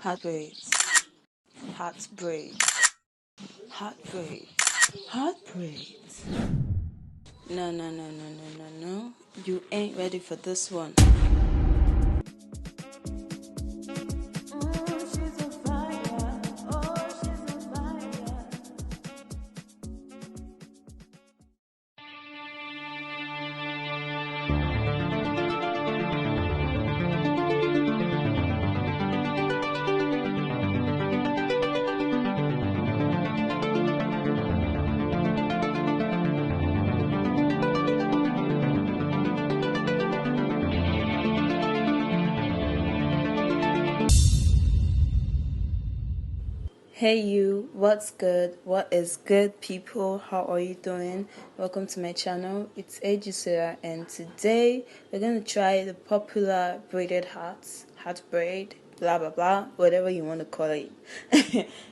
Heart braids. Heart braids. Heart braids. Heart braids. No, no, no, no, no, no, no. You ain't ready for this one. Hey you, what's good? What is good, people? How are you doing? Welcome to my channel. It's Ejusera, and today we're going to try the popular braided heart braid, blah blah blah, whatever you want to call it.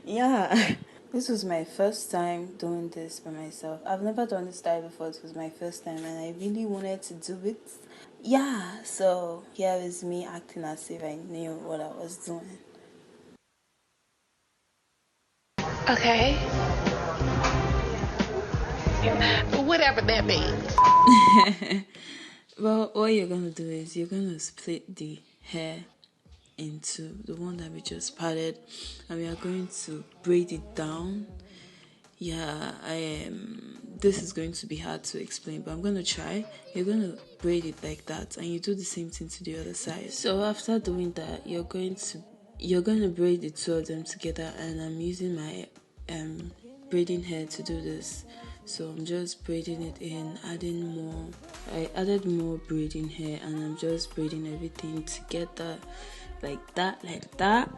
Yeah, this was my first time doing this by myself. I've never done this style before. It was my first time and I really wanted to do it. Yeah, so here is me acting as if I knew what I was doing. Okay. Whatever that means. Well, what you're gonna do is you're gonna split the hair into the one that we just parted, and we are going to braid it down. Yeah, this is going to be hard to explain, but I'm gonna try. You're gonna braid it like that, and you do the same thing to the other side. So after doing that, you're gonna braid the two of them together, and I'm using my braiding hair to do this. So I'm just braiding it in, adding more. I added more braiding hair, and I'm just braiding everything together like that, like that.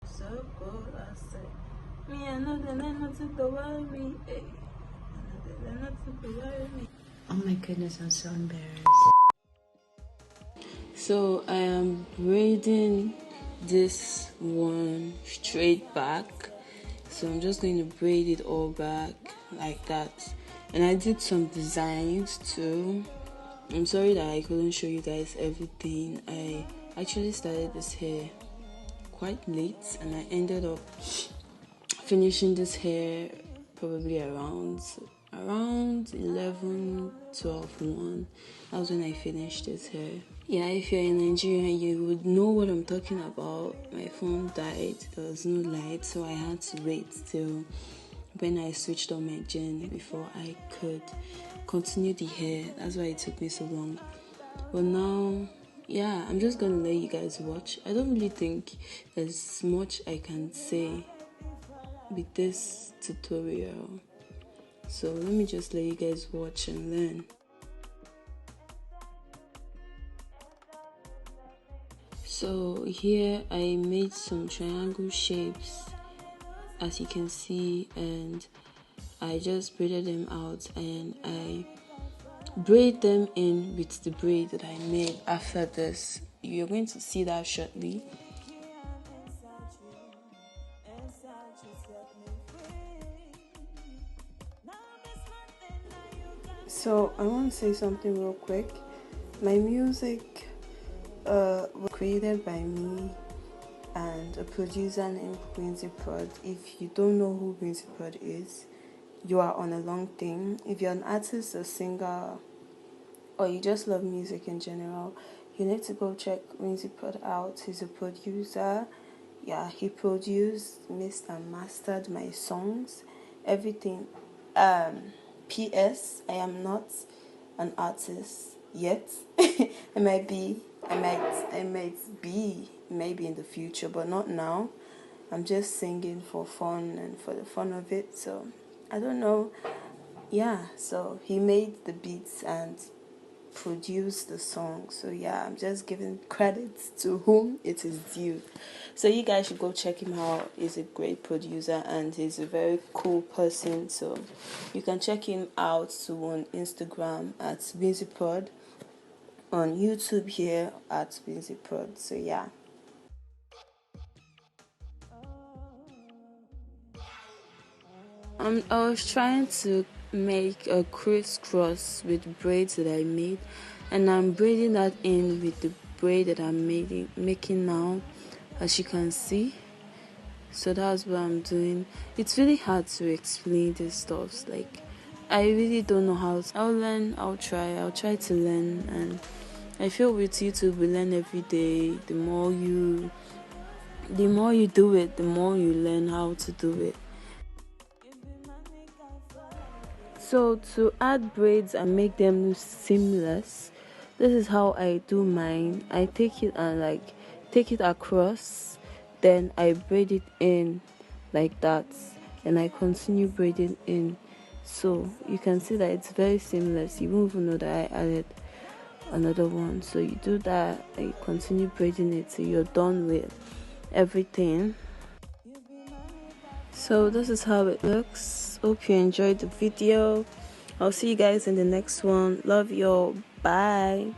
So good, I say. Me, I know the nothing to worry me. Oh my goodness, I'm so embarrassed. So I am braiding this one straight back. So I'm just going to braid it all back like that. And I did some designs too. I'm sorry that I couldn't show you guys everything. I actually started this hair quite late and I ended up finishing this hair probably around 11, 12, 1. That was when I finished this hair. Yeah, if you're in Nigeria, you would know what I'm talking about. My phone died, there was no light, so I had to wait till when I switched on my gen before I could continue the hair. That's why it took me so long. But now, yeah, I'm just gonna let you guys watch. I don't really think there's much I can say with this tutorial. So let me just let you guys watch and learn. So here I made some triangle shapes, as you can see, and I just braided them out and I braid them in with the braid that I made after this. You're going to see that shortly. So I want to say something real quick. My music was created by me and a producer named Winzy Prod. If you don't know who Winzy Prod is, you are on a long thing. If you're an artist, a singer, or you just love music in general, you need to go check Winzy Prod out. He's a producer. Yeah, he produced, mixed and mastered my songs, everything. P.S. I am not an artist yet. I might be, maybe in the future, but not now. I'm just singing for fun and for the fun of it. So I don't know. Yeah, so he made the beats and produced the song. So yeah, I'm just giving credit to whom it is due. So you guys should go check him out. He's a great producer and he's a very cool person. So you can check him out too on Instagram at Winzy Prod, on YouTube here at Winzy Prod. So yeah. I was trying to make a crisscross with braids that I made, and I'm braiding that in with the braid that I'm making now, as you can see. So that's what I'm doing. It's really hard to explain these stuffs. Like, I really don't know how I'll learn. I'll try to learn. And I feel with YouTube we learn every day. The more you do it, the more you learn how to do it. So to add braids and make them look seamless, this is how I do mine. I take it and take it across, then I braid it in like that, and I continue braiding in. So you can see that it's very seamless. You won't even know that I added another one. So you do that and you continue braiding it till you're done with everything. So this is how it looks. Hope you enjoyed the video. I'll see you guys in the next one. Love you all. Bye.